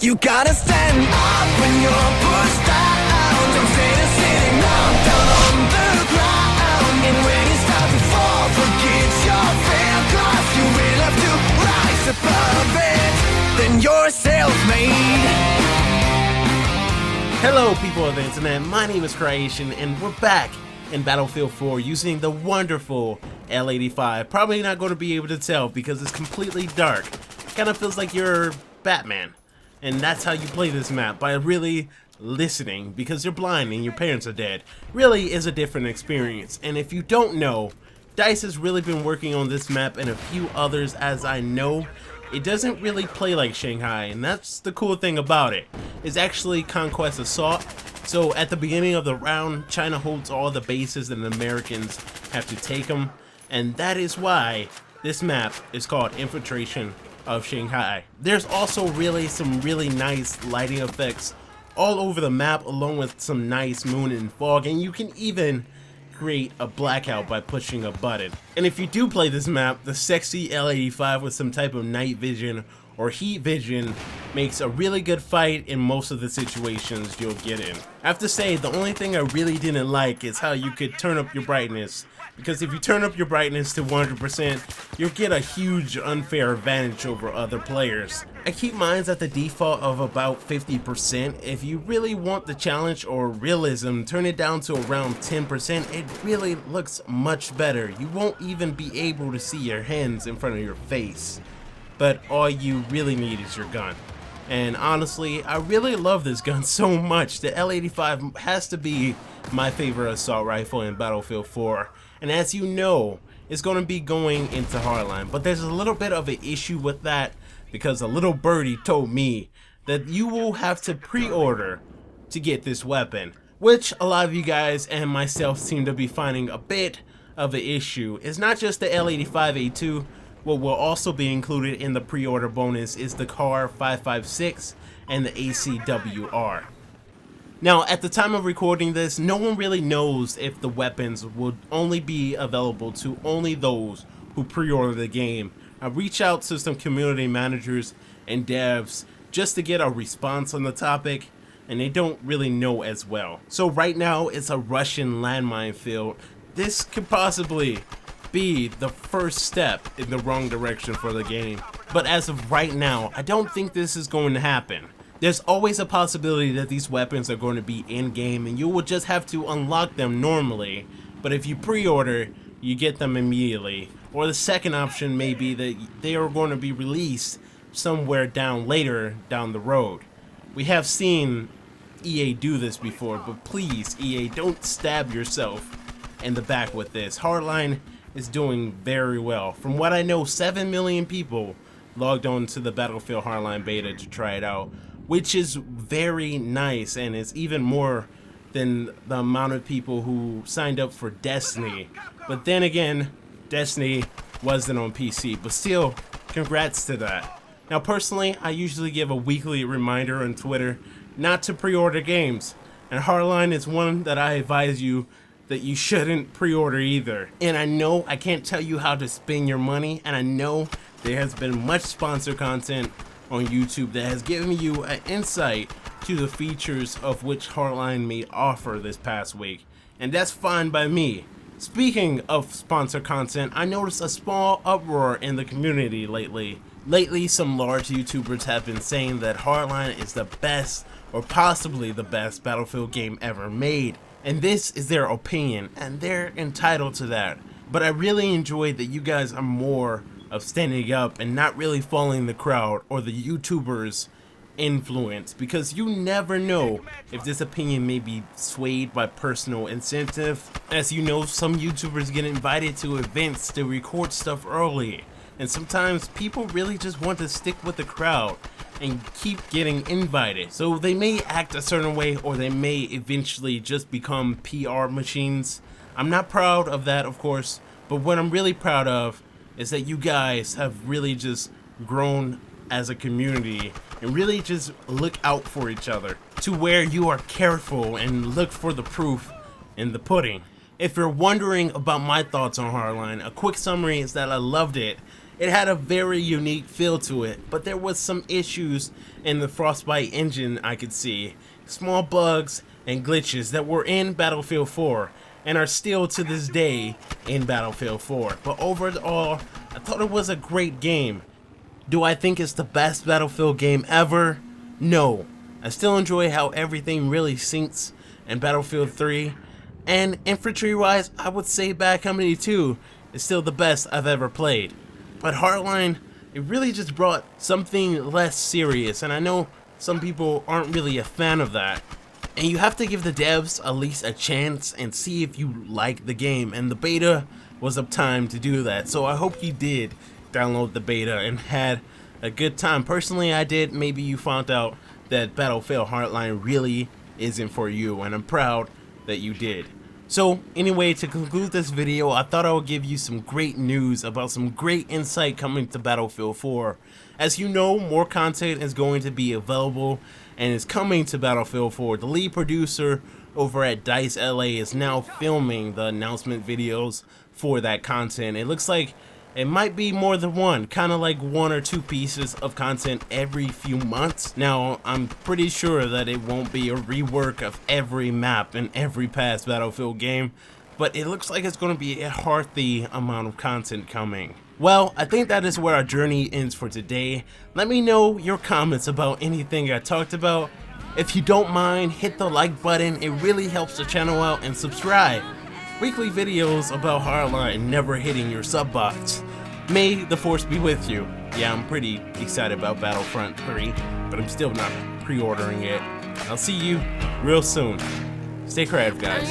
You gotta stand up when you're pushed down. Don't stay just sitting down on the ground. And when you start to fall, forget your fear, 'cause you will have to rise above it. Then you're self-made. Hello people of the internet, my name is Creation and we're back in Battlefield 4 using the wonderful L85. Probably not going to be able to tell because it's completely dark. Kind of feels like you're Batman. And that's how you play this map, by really listening, because you're blind and your parents are dead. Really is a different experience. And if you don't know, DICE has really been working on this map and a few others as I know. It doesn't really play like Shanghai, and that's the cool thing about it. It's actually Conquest Assault. So at the beginning of the round, China holds all the bases and the Americans have to take them. And that is why this map is called Infiltration of Shanghai. There's also some really nice lighting effects all over the map, along with some nice moon and fog, and you can even create a blackout by pushing a button. And if you do play this map, the sexy L85 with some type of night vision or heat vision makes a really good fight in most of the situations you'll get in. I have to say, the only thing I really didn't like is how you could turn up your brightness, because if you turn up your brightness to 100%, you'll get a huge unfair advantage over other players. I keep mine at the default of about 50%. If you really want the challenge or realism, turn it down to around 10%. It really looks much better. You won't even be able to see your hands in front of your face. But all you really need is your gun. And honestly, I really love this gun so much. The L85 has to be my favorite assault rifle in Battlefield 4. And as you know, it's going to be going into Hardline. But there's a little bit of an issue with that, because a little birdie told me that you will have to pre-order to get this weapon, which a lot of you guys and myself seem to be finding a bit of an issue. It's not just the L85A2. What will also be included in the pre-order bonus is the CAR 556 and the ACWR. Now, at the time of recording this, no one really knows if the weapons would only be available to only those who pre-order the game. I reached out to some community managers and devs just to get a response on the topic, and they don't really know as well. So right now, it's a Russian landmine field. This could possibly be the first step in the wrong direction for the game. But as of right now, I don't think this is going to happen. There's always a possibility that these weapons are going to be in-game and you will just have to unlock them normally. But if you pre-order, you get them immediately. Or the second option may be that they are going to be released somewhere later down the road. We have seen EA do this before, but please, EA, don't stab yourself in the back with this. Hardline is doing very well. From what I know, 7 million people logged on to the Battlefield Hardline beta to try it out, which is very nice, and it's even more than the amount of people who signed up for Destiny. But then again, Destiny wasn't on PC, but still, congrats to that. Now personally, I usually give a weekly reminder on Twitter not to pre-order games, and Hardline is one that I advise you that you shouldn't pre-order either. And I know I can't tell you how to spend your money, and I know there has been much sponsor content on YouTube that has given you an insight to the features of which Hardline may offer this past week, and that's fine by me. Speaking of sponsor content, I noticed a small uproar in the community lately. Lately, some large YouTubers have been saying that Hardline is the best, or possibly the best, Battlefield game ever made. And this is their opinion, and they're entitled to that. But I really enjoy that you guys are more of standing up and not really following the crowd or the YouTubers' influence, because you never know if this opinion may be swayed by personal incentive. As you know, some YouTubers get invited to events to record stuff early, and sometimes people really just want to stick with the crowd and keep getting invited. So they may act a certain way, or they may eventually just become PR machines. I'm not proud of that, of course, but what I'm really proud of is that you guys have really just grown as a community and really just look out for each other, to where you are careful and look for the proof in the pudding. If you're wondering about my thoughts on Hardline, a quick summary is that I loved it. It had a very unique feel to it, but there was some issues in the Frostbite engine I could see. Small bugs and glitches that were in Battlefield 4 and are still to this day in Battlefield 4. But overall, I thought it was a great game. Do I think it's the best Battlefield game ever? No. I still enjoy how everything really syncs in Battlefield 3. And infantry-wise, I would say Bad Company 2 is still the best I've ever played. But Hardline, it really just brought something less serious, and I know some people aren't really a fan of that. And you have to give the devs at least a chance and see if you like the game, and the beta was a time to do that. So I hope you did download the beta and had a good time. Personally, I did. Maybe you found out that Battlefield Hardline really isn't for you, and I'm proud that you did. So anyway, to conclude this video, I thought I would give you some great news about some great insight coming to Battlefield 4. As you know, more content is going to be available and is coming to Battlefield 4. The lead producer over at DICE LA is now filming the announcement videos for that content. It looks like it might be more than one, kind of like 1 or 2 pieces of content every few months. Now, I'm pretty sure that it won't be a rework of every map in every past Battlefield game, but it looks like it's going to be a hearty amount of content coming. Well, I think that is where our journey ends for today. Let me know your comments about anything I talked about. If you don't mind, hit the like button. It really helps the channel out, and subscribe. Weekly videos about Hardline never hitting your sub box. May the force be with you. Yeah, I'm pretty excited about Battlefront 3, but I'm still not pre-ordering it. I'll see you real soon. Stay creative, guys.